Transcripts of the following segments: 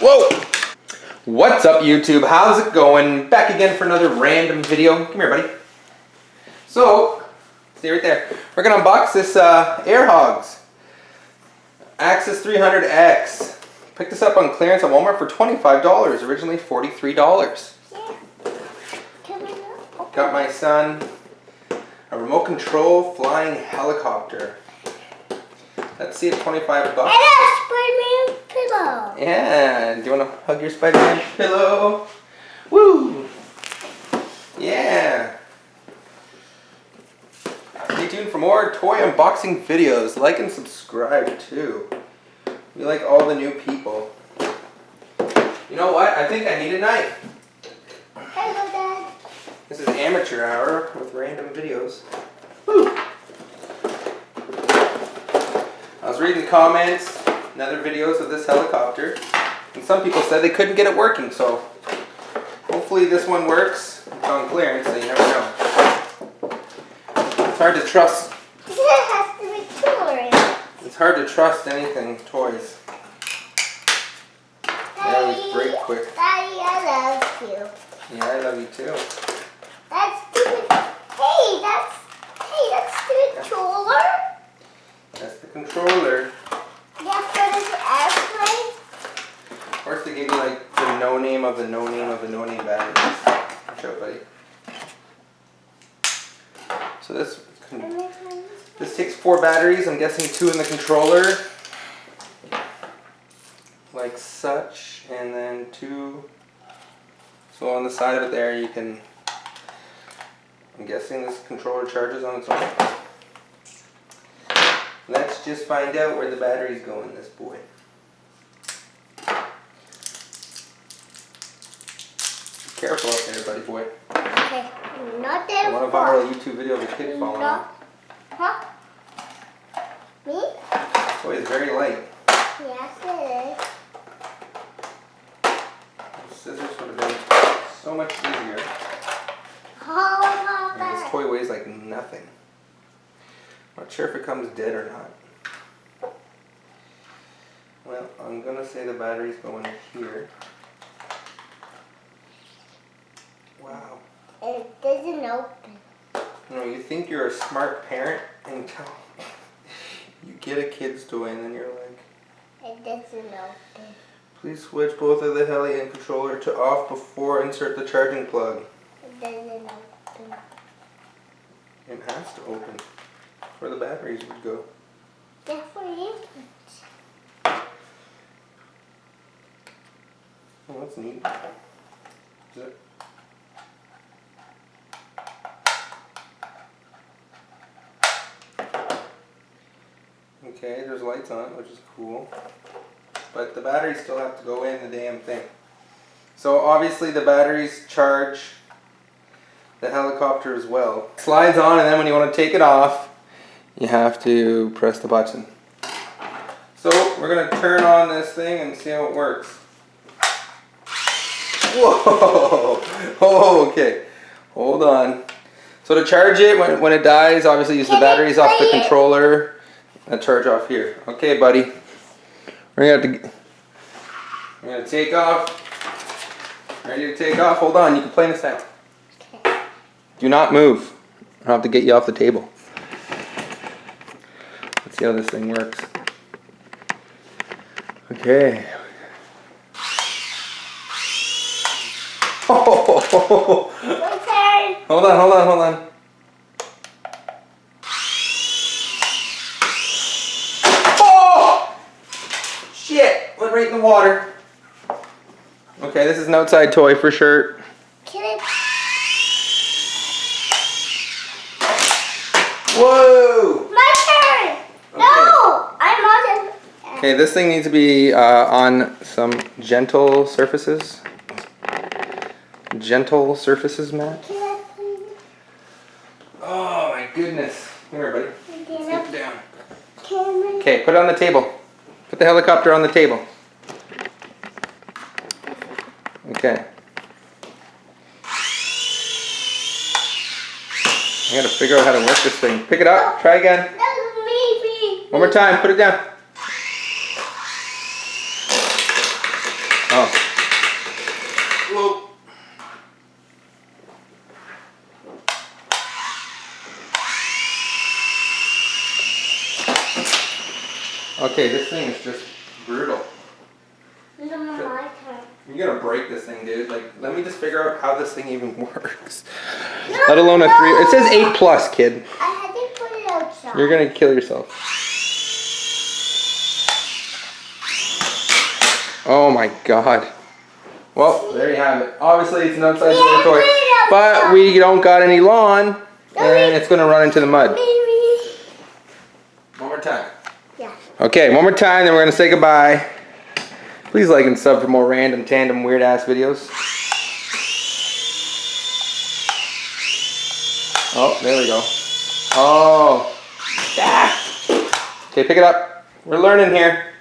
Whoa! What's up, YouTube? How's it going? Back again for another random video. Come here, buddy. So, stay right there. We're gonna unbox this Air Hogs Axis 300X. Picked this up on clearance at Walmart for $25. Originally $43. Yeah. Got my son a remote control flying helicopter. Let's see, at 25 bucks. And a Spider-Man pillow. Yeah, do you want to hug your Spider-Man pillow? Woo! Yeah. Stay tuned for more toy unboxing videos. Like and subscribe too. We like all the new people. You know what? I think I need a knife. Hello, Dad. This is amateur hour with random videos. Woo! I was reading the comments and other videos of this helicopter, and some people said they couldn't get it working, so hopefully this one works. It's on clearance, so you never know. It's hard to trust. This has to be cooler. It's hard to trust anything, toys. They always break quick. Daddy, I love you. Yeah, I love you too. That's stupid. Hey, that's the controller. That's the controller. Yeah, for this airplane. Of course, they gave you like the no name of the no name of the no name batteries. Watch out, buddy. So this takes 4 batteries. I'm guessing 2 in the controller, like such, and then 2. So on the side of it there, you can. I'm guessing this controller charges on its own. Let's just find out where the batteries go in this boy. Be careful up there, buddy boy. Okay, not there. I want a viral YouTube video of a kid falling off. Huh? Me? This toy is very light. Yes, it is. Scissors would have been so much easier. Oh, And this toy weighs like nothing. Not sure if it comes dead or not. Well, I'm gonna say the batteries go in here. Wow. It doesn't open. You know, you think you're a smart parent until you get a kid's toy and then you're like, It doesn't open. please switch both of the heli and controller to off before insert the charging plug. It doesn't open. It has to open. Where the batteries would go. Yeah, for you. Oh, that's neat. Is it? Okay, there's lights on it, which is cool. But the batteries still have to go in the damn thing. So obviously the batteries charge the helicopter as well. It slides on, and then when you want to take it off, you have to press the button. So we're going to turn on this thing and see how it works. Whoa! Oh, okay. Hold on. So to charge it, when it dies, obviously use the batteries off the controller and charge off here. Okay, buddy. We're going to take off. Ready to take off? Hold on. You can play this out. Okay. Do not move. I'll have to get you off the table. Let's see how this thing works. Okay. Oh. My turn. Hold on. Oh! Shit! Went right in the water. Okay, this is an outside toy for sure. Can it? Whoa! My turn. Okay. No, I'm on it. Okay, this thing needs to be on some gentle surfaces. Gentle surfaces, Matt. Can I please? Oh my goodness. Come here, buddy. Can Let's get down. I? Okay, put it on the table. Put the helicopter on the table. Okay. I gotta figure out how to work this thing. Pick it up. Try again. No, me. One more time. Put it down. Oh, Okay, this thing is just brutal. No, my turn. You're gonna break this thing, dude. Like, let me just figure out how this thing even works. No, Let alone a 3. It says 8+, kid. I had to put it outside. You're gonna kill yourself. Oh my god. Well, there you have it. Obviously, it's an outside door toy, but we don't got any lawn, and it's gonna run into the mud. One more time. Yeah. Okay, one more time, then we're gonna say goodbye. Please like and sub for more random, tandem, weird ass videos. Oh, there we go. Oh. Ah. Okay, pick it up. We're learning here.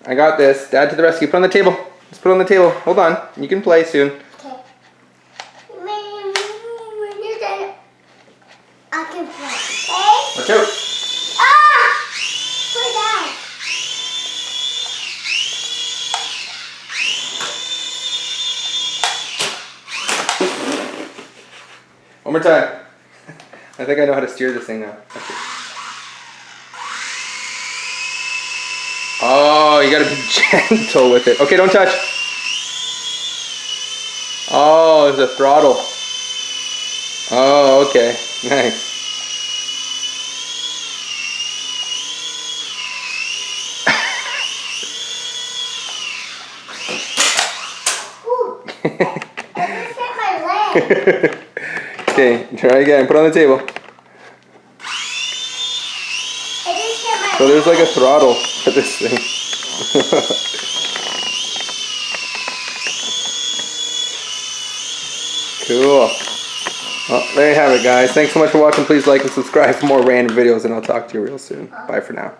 I got this. Dad to the rescue. Put it on the table. Let's put it on the table. Hold on. You can play soon. Okay. When you're done, I can play. Okay? Watch out. Ah! Put it down. One more time. I think I know how to steer this thing now. Okay. Oh, you gotta be gentle with it. Okay, don't touch. Oh, there's a throttle. Oh, okay. Nice. Ooh. I just hit my leg. Okay, try again. Put it on the table. I just hit my So there's like a throttle for this thing. Cool. Well, there you have it, guys. Thanks so much for watching. Please like and subscribe for more random videos, and I'll talk to you real soon. Bye for now.